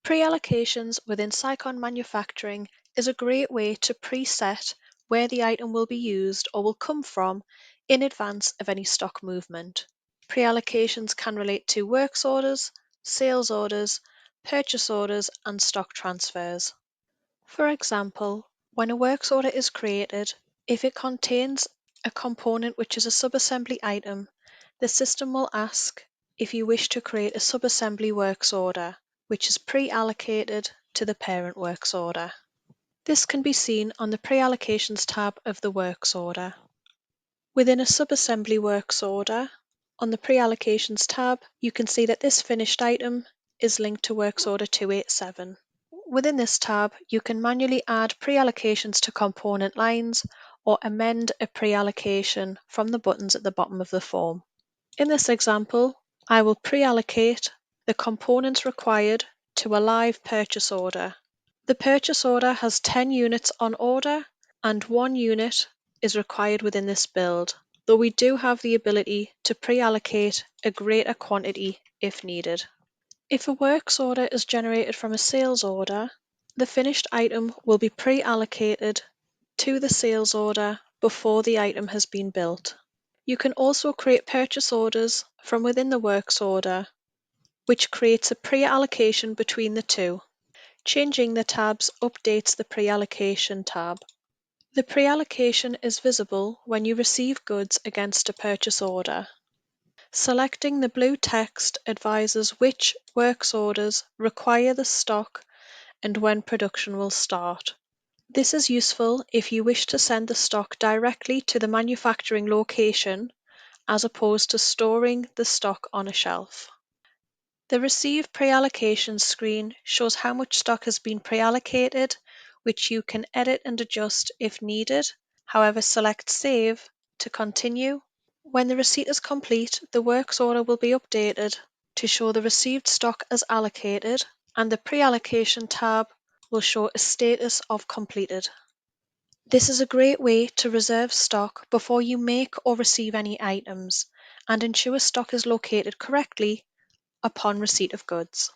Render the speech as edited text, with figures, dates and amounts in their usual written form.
Pre-allocations within Sicon Manufacturing is a great way to preset where the item will be used or will come from in advance of any stock movement. Pre-allocations can relate to works orders, sales orders, purchase orders, and stock transfers. For example, when a works order is created, if it contains a component which is a subassembly item, the system will ask if you wish to create a subassembly works order, which is pre-allocated to the parent works order. This can be seen on the Pre-allocations tab of the works order. Within a subassembly works order, on the Pre-allocations tab, you can see that this finished item is linked to works order 287. Within this tab, you can manually add pre-allocations to component lines or amend a pre-allocation from the buttons at the bottom of the form. In this example, I will pre-allocate the components required to a live purchase order. The purchase order has 10 units on order and 1 unit is required within this build, though we do have the ability to pre-allocate a greater quantity if needed. If a works order is generated from a sales order, the finished item will be pre-allocated to the sales order before the item has been built. You can also create purchase orders from within the works order, which creates a pre-allocation between the two. Changing the tabs updates the pre-allocation tab. The pre-allocation is visible when you receive goods against a purchase order. Selecting the blue text advises which works orders require the stock and when production will start. This is useful if you wish to send the stock directly to the manufacturing location as opposed to storing the stock on a shelf. The Receive Pre-allocation screen shows how much stock has been pre-allocated, which you can edit and adjust if needed. However, select Save to continue. When the receipt is complete, the works order will be updated to show the received stock as allocated, and the Pre-allocation tab will show a status of completed. This is a great way to reserve stock before you make or receive any items and ensure stock is located correctly upon receipt of goods.